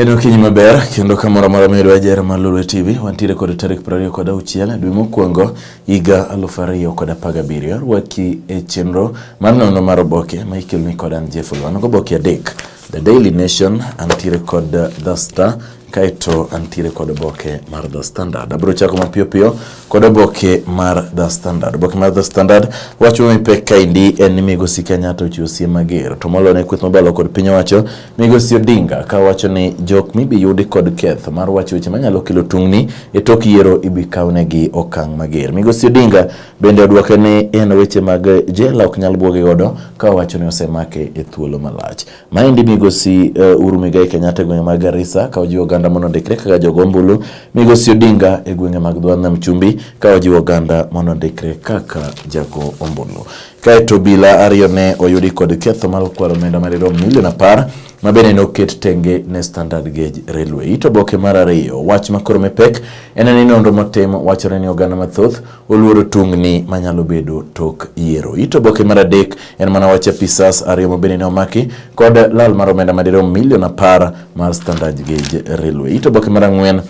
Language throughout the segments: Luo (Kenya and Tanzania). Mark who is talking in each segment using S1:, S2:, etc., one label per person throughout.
S1: Eno kinyi maber kendo kamoro mara medo ajera Malulu TV wantire kod tarik 26 dwe mokwongo higa 2017 rwaki e chenro mar nono mar oboke ma ikelni kod an Jeff Olwano oboke adek The Daily Nation antire kod The Star kaito antire kod oboke mar The Standard. Abro chako mapiyo piyo kod oboke mar The Standard. Oboke mar The Standard wacho mipek kaindi en Migosi Kenyatta ochiwo siem mager to molone kweth mabalo kod piny owacho Migosi Odinga ka wacho ni jok mibi yudi kod keth mar wacho weche manyalo kelo tungni e tok yiero ibi kawnegi okang' mager. Migosi Odinga bende odwoke ni en weche mag jela ok nyal buoge godo ka wacho ni osemake e thuolo malach. Maendi Migosi Uhuru Muigai Kenyatta gwenge mag Garissa ka ojiwo ganda mondo ndikre kaka jogo ombulu. Migosi Odinga e gwenge mag Dho Nam Chumbi ka ojiwo ganda mondo ndikre kaka jago ombulu. Kaito bila ariyo ne oyudi kod ketho mar kwaro omenda marirom milion 10 mabene noket tenge ne Standard Gauge Railway. Ito boke mar ariyo wach makoro mepek en ni nonro motim wachore ni oganda mathoth oluoro tungni manyalo bedo tok yiero. Ito boke mar adek en mana wach apisas ariyo mabene ne omaki kod lal mar omenda marirom milion 10 mar Standard Gauge Railway. Ito boke mar ang'wen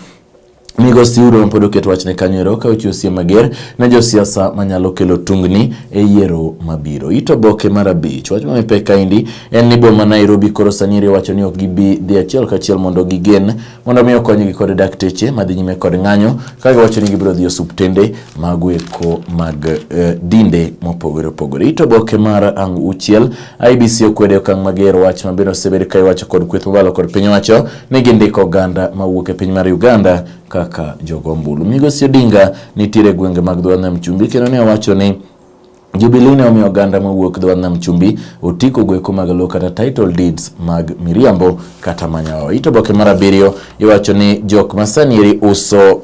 S1: Migosi Uhuru pod oketo wachne kanyo ka ochiwo siem mager na josiasa manyalo kelo tungni e yiero mabiro. Ito boke mar abich wach mapek kaindi en ni boma Nairobi koro sanyiri wacho ni ok gibi dhi achiel kachiel mondo gigen mondo miyo konygi kod dakteche madhi nyime kod ng'anyo ka giwacho ni gibiro dhi osuptende magweko mag dinde mopogore opogore. Ito boke mar auchiel IBC okwede okang' mager wach mabiro osebed ka iwacho kod kweth mabalo kod piny owacho ni gindiko oganda mawuok e piny mar Uganda kaka jogo ombulu. Migosi Odinga nitiere gwenge mag Dho Nam Chumbi kendo ne owacho ni Jubilee ne omiyo oganda mawuok Dho Nam Chumbi otiko gweko mag lowo kata title deeds mag miriambo kata manyawa. Ito boke mar abiriyo iwacho ni jok ma sanieri uso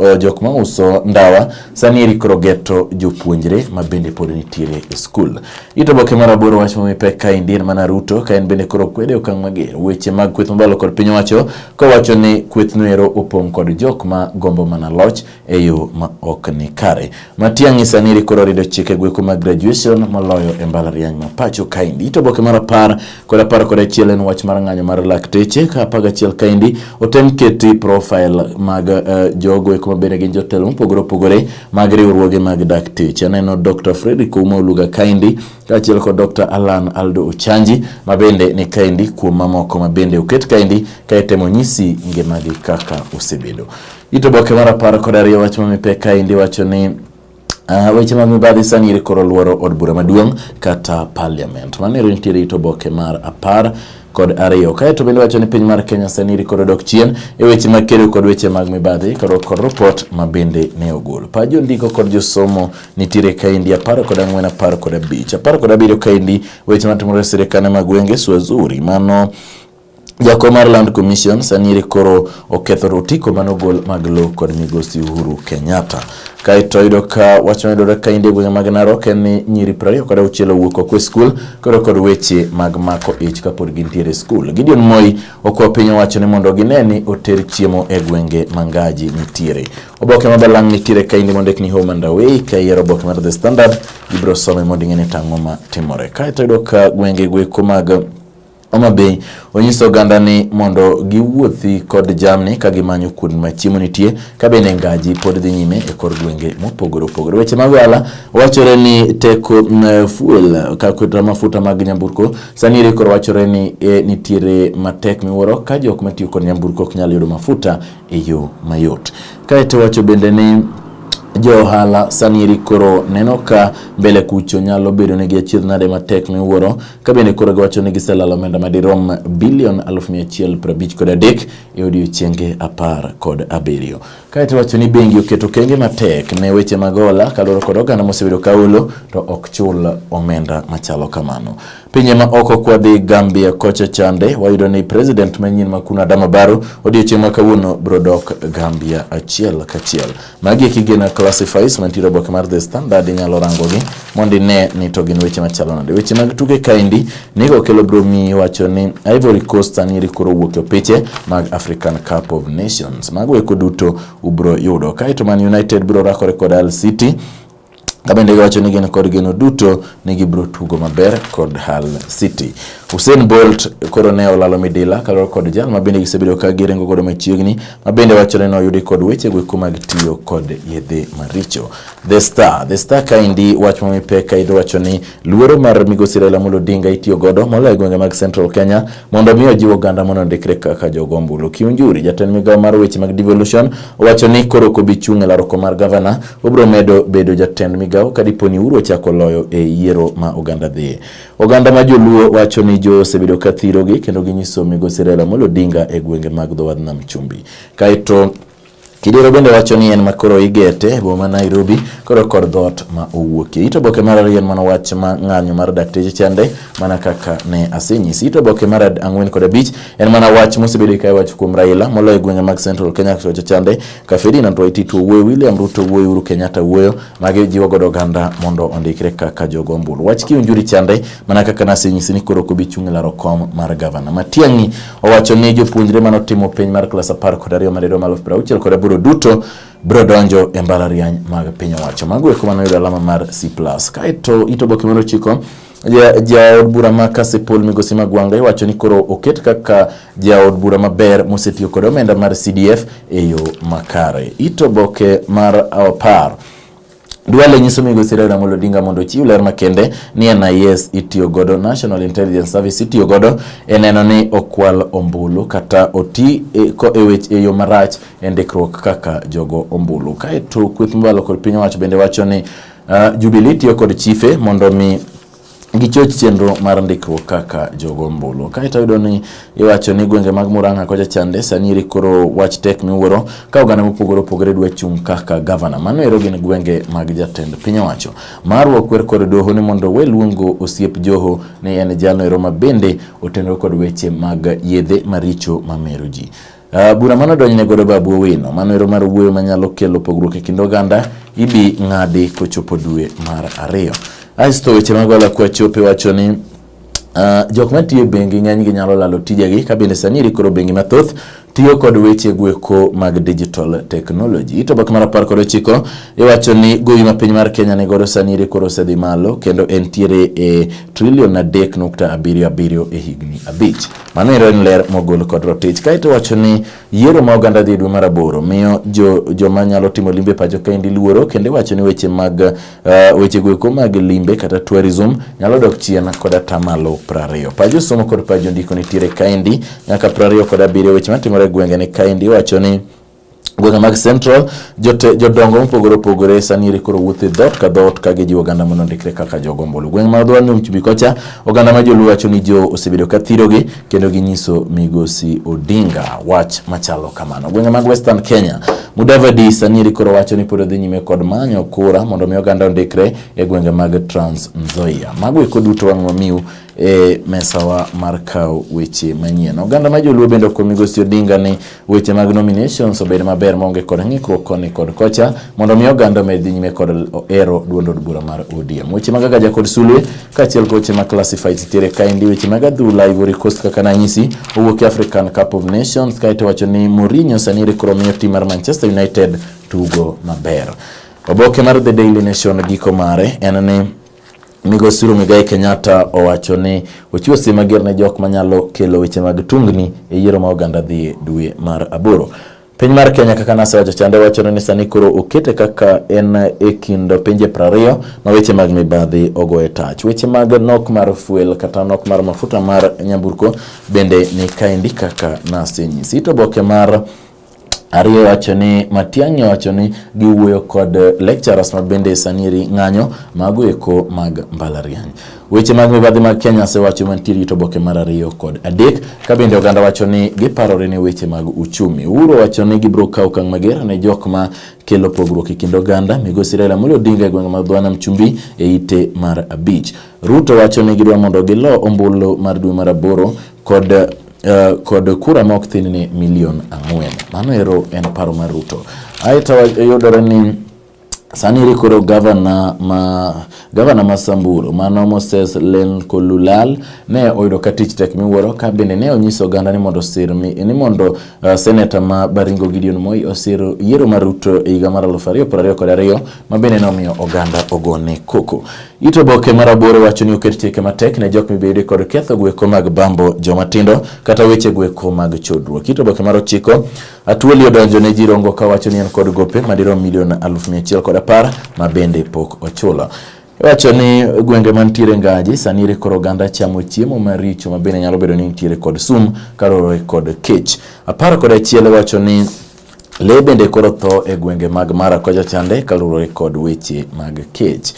S1: ndawa sanieri koro geto jopuonjre ma bende pod nitiere e skul. Ito boke mar aboro wach mipek kaindi en mana Ruto ka en bende koro kwede okang' mager weche mag kweth mabalo kod piny owacho ka wacho ni kweth noero opong' kod jok ma gombo mana loch e yo ma ok ni kare. Matiang'i sanieri koro rido chike gweko mag graduation maloyo e mbalariany ma pacho kaindi. Ito boke mar 10 kod achiel en wach mar ng'anyo mar lakteche ka 11 kaindi otem keti profile mag jogo eko mabende gin jotelo mopogore opogore mag riwruoge mag dakteche. Aneno Dr. Fredrick Ouma Oluga kaindi kaachiel kod Dr. Alan Aldo Ochanji mabende ni kaindi kuom mamoko mabende oket kaindi ka itemo nyisi ngimagi kaka osebedo. Ito boke mar 10 kod ariyo wach mipek kaindi wacho ni weche mag mibadhi sani koro luoro od bura maduong' kata parliament. Manero nitiere ito boke mar 10 kod ariyo. Kaito bende wacho ni piny mar Kenya sani koro dok chien e weche mag kedo kod weche mag mibadhi kod report mabende ne ogol. Pajo ndiko kod josomo nitiere kaindi 10 kod 4 10 kod 5 10 kod 7 kaindi weche matimore sirikane mag gwenge Swazuri mano Jako mar Land Commission sani koro oketho rotiko manogol mag lowo kod Migosi Uhuru Kenyatta. Kaito yudo ka wacho medo kainde gwenge mag Narok en ni nyiri 26 owuok oko e skul kod weche mag mako ich kapod gintiere skul. Gideon Moi okwa piny owacho ni mondo gineni oter chiemo e gwenge mangaji nitiere. Oboke mabalang' nitiere kainde mondek ni Home and Away ka yiero oboke mar The Standard gibiro some mondo ing'e tang'o ma timore. Kaito yudo ka gwenge gweko mag Homa Bay onyiso oganda ni mondo giwuothi kod jamni ka gimanyo kuonde ma chiemo nitie ka bende ngaji pod dhi nyime e kor gwenge mopogore opogore. Weche mag ohala wachore ni teko fuel ka kwetra mafuta mag nyamburko sani koro wachore ni nitiere matek miwuoro ka jok matiyo kod nyamburko ok nyal yudo mafuta e yo mayot. Kaito wacho bende ni jo hala sani koro neno ka mbele kucho nyalo bedo ne gi achiedh nade matek miwuoro ka bende koro giwacho ni giselalo omenda madirom bilion 153 e odiechienge 10 kod 7. Kaito wacho ni bengi oketo kenge matek ne weche mag hola kaluwore kod oganda mosebedo kaulo to ok chul omenda machalo kamano. Pinye ma oko kwa dhi Gambia kocha chande wayudo ni president manyien Makuna Adama Barrow odiechieng' ma kawuono brodok Gambia achiel kachiel. Magi kigena classifies mantiere boke mar The Standard nyalo rangogi mondi ne ni to gin weche machalo nade. Weche mag tuke kaindi nigo kelo bromi wacho ni Ivory Coast sani koro wuok e piche mag African Cup of Nations. Mago eko duto ubro yudo. Kaito Man United bro rakore kod Hull City kabende wacho ni gin kod geno duto ni gibro tugo maber kod Hull City. Usain Bolt koro ne olalo midila kaloro kod jal mabende gisebedo ka girengo godo machiegni mabende wachore no yudi kod weche gweko mag tiyo kod yedhe maricho. The Star kaindi wach mamipeka idho wacho ni luoro mar migosi Raila Amolo Odinga itiyo godo moloyo gwenge mag Central Kenya mondo miyo jiwo oganda mondo ndikre kaka jogo ombulu. Kiunjuri jatend migawo mar weche mag devolution wacho ni koro kobichung' e laroko mar gavana obro medo bedo jatend migawo kadiponi uro chako loyo e yiero ma oganda dhi. Oganda ma joluo wacho ni jo osebedo ka thirogi kendo ginyiso migosi Raila Amolo Odinga e gwenge mag dho wadh nam chumbi. Kaito Kidero bende wacho ni en makoro igete boma Nairobi koro kod dhot ma owuokie. Ito boke mar ariyo mana wach ma ng'anyo mar dakteche chande mana kaka ne asenyisi. Ito boke mar 4 en mana wach mosebedo ka wach kuom Raila moloyo gwenge mag Central Kenya kocha chande ka Ferdinand Waititu wuoyo, William Ruto wuoyo, Uhuru Kenyatta wuoyo magi jiwo godo oganda mondo ondikre kaka jogo ombulu. Wach kiunjuri chande mana kaka nasenyisi ni koro kobichung' e laro kom mar gavana. Matiang'i owacho ni jopuonjre manotimo penj mar klas 12 maredo malo 60 kod buro duto bro donjo e mbalariany mag piny owacho. Mago eko manoyudo alama mar C+. Kaito ito boke mar 9 jaod bura ma Kasipul Migosi Magwanga iwacho ni koro oket kaka jaod bura maber mosetiyo kod omenda mar CDF e yo makare. Ito boke mar 10 Duale nyiso migosi Raila Amolo Odinga mondo chiw ler makende ni NIS itiyo godo, National Intelligence Service itiyo godo e neno ni okwal ombulu kata oti e yo marach e ndikruok kaka jogo ombulu. Kaeto kweth mbalo kod piny owacho bende wacho ni Jubilee tiyo kod chife mondo mi gichoch chenro mar ndikruok kaka jogo ombulu. Kaito yudo ni iwacho ni gwenge mag Murang'a kocha chande sani koro wach tek miwuoro ka oganda mopogore dwa chung' kaka gavana. Mano ero gin gwenge mag jatend piny owacho. Marwa kwer kod doho ni mondo we luongo osiep Joho ni en jalno ero mabende otenore kod weche mag yedhe maricho mamero ji. Bura mano donjne godo Babu Owino mano ero mar wuoyo manyalo kelo pogruok e kind oganda ibi ng'adi kochopo dwe mar 2. Aisto weche magola kwa chope wacho ni jok matiyo bengi ng'enygi nyalo lalo tijegi kabinde sani koro bengi mathoth tiyo kod weche gweko mag digital technology. Ito boke mar 19 iwacho ni gowi ma piny mar Kenya ne godo sani koro sedhi malo kendo entiere e trilion 3.77 e higni 5. Mano en ler mogol kod rotich. Kaito wacho ni yiero ma oganda dhi dwe mar 8 miyo joma nyalo timo limbe pacho kaendi luoro kendo wacho ni weche mag weche gweko mag limbe kata tourism nyalo dok chien kod atamalo 20. Pajo somo kod pajo ndiko nitiere kaendi nyaka 27 weche matimore gwenge ni kaendi wacho ni gwenge mag Central jodongo mopogore sani koro wuothe dhot ka dhot ka gijiwo oganda mondo ndikre kaka jogo ombulu. Gwenge mag dho nam chumbi kocha oganda ma joluo wacho ni jo osebedo ka thirogi kendo ginyiso migosi Odinga wach machalo kamano. Gwenge mag Western Kenya Mudavadi sani koro wacho ni pod dhi nyime kod manyo kura mondo mi oganda ondikre e gwenge mag Trans Nzoia. Mago eko duto wang' wamiu e mesawa mar kaw weche manyien. Oganda ma joluo bende ko migosi Odinga ni weche mag nominations obed maber maonge kod ng'ikruok koni kod kocha mondo mi oganda med dhi nyime kod ero duond od bura mar ODM. Weche mag Gaja kod Sulwe kaachiel kod weche mag classified tiere kaendi weche mag adhula Ivory Coast kaka nanyisi owuok African Cup of Nations. Kaito wacho ni Mourinho sani koro miyo tim mar Manchester United tugo maber. Oboke mar The Daily Nation giko mare en ni Migosi Muigai Kenyatta owacho ni ochiwo sima mager ne jok manyalo kelo weche mag tungni e yiero ma oganda dhi dwe mar 8. Piny mar Kenya kaka nasewacho chande wacho ni sani koro okete kaka en e kind pinje 20 ma weche mag mibadhi ogoe tach. Weche mag nok mar fuel kata nok mar mafuta mar nyamburko bende ni kaendi kaka nasenyisi. Ito boke mar Ariyo wacho ni Matiang'i wacho ni giwuoyo kod lecturers ma bende saniri ng'anyo mago eko mag mbalariany. Weche mag mibadhi mag Kenya se wacho mantiere ito boke mar 2 kod 3 ka bende oganda wacho ni giparore ni weche mag uchumi. Uhuru wacho ni gibro kawo okang' mager ne jok ma kelo pogruok e kind oganda. Migosi Raila Amolo Odinga e gwenge mag dho nam chumbi e ite mar 5. Ruto wacho ni gidwa mondo gilo ombulu mar dwe mar 8 kod kura ma ok thin ni milion 4. Mano ero en paro mar Ruto. Aito yudore ni sani koro gavana ma Samburu mano Moses Lenkolulal ne oyudo ka tich tek miwuoro ka bende ne onyiso oganda ni mondo senator ma Baringo Gideon Moi osiro yiero mar Ruto e higa mar 2022 ma bende nomiyo oganda ogone koko. Itoboke marabore wacho ni oket chike matek ne jok mibede kod ketho gweko mag bambo jomatindo kata weche gweko mag chodruok. Itoboke mar 9 Atuoli odonjo ne jirongo ka wacho ni en kod gope madirom milion 110,010 ma bende pok ochulo. Wacho ni gwenge mantiere Ngaji sanire koro ganda chamo chiemo maricho ma bende nyalo bedo ni nitiere kod sum karore kod kech. 11 wacho ni le bende koro tho e gwenge mag Marakwja chande kalure kod weche mag kech.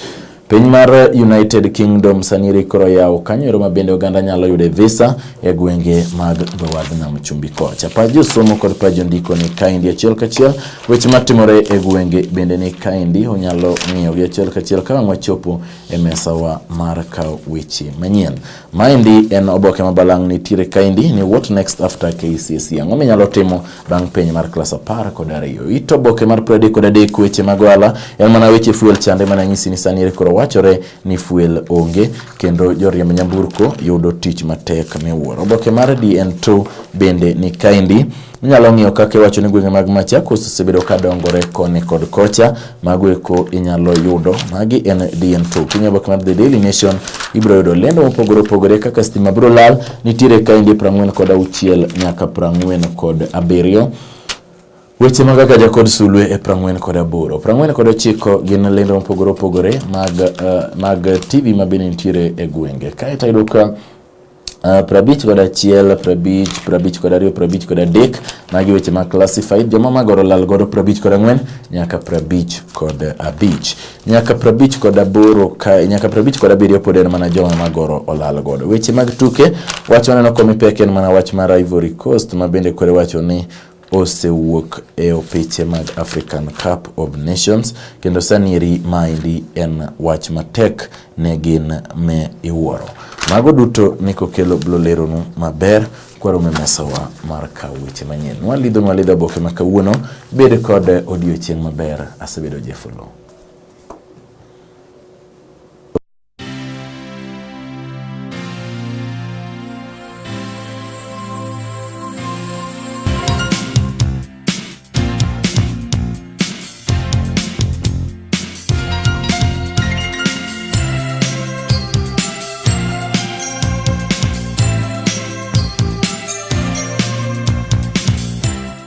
S1: Piny mar United Kingdom sanire koro yawo kanyo ma bende oganda nyalo yude visa e gwenge mag dhowadh nam chumbi kocha. Paji somo kod paji ndiko ni kaindi achiel kachiel weche matimore e gwenge bende ni kaindi onyalo ng'iyo gi achiel kachiel ka wachopo e mesawa mar kawo weche manyien. Maendi en oboke mabalang' ni tire kaindi ni what next after KCSE. Ang'o minyalo timo bang' penj mar klas 12. Ito oboke mar 33 weche mag ohala en mana weche fuel chande mana nyisi ni sanire koro wachore ni fuel onge kendo joriemb nyamburko yudo tich matek miwuoro. Oboke mar DN2 bende ni kaindi inyalo ng'iyo kaka wacho ni gwenge mag Machakos osebedo ka dongore koni kod kocha magweko inyalo yudo. Magi en DN2. Kinyo oboke mar The Daily Nation ibiro yudo lendo mopogore kaka stima biro lal nitiere kaindi 46 nyaka 47. Weche mag Gaja kod Sulwe e 48. 49 gin lendo mopogore mag TV ma bende nitiere e gwenge. Kae tayudo ka 51, 52, 53 magi weche mag classified. Joma magoro lal godo 54 nyaka 55. Nyaka 58 nyaka 57 pod en mana joma magoro olal godo. Weche mag tuke wacho neno komi pek en mana wach mar Ivory Coast ma bende kore wacho ni osewuok e opiche mag African Cup of Nations kendo saniri maendi en wach matek ne gin me iwuoro. Mago duto niko kelo bloleronu maber kwaro mesawa mar kawo weche manyien. Nwalidho boke makawuono bed kod odiochieng' maber. Asebedo Jeff Oloo.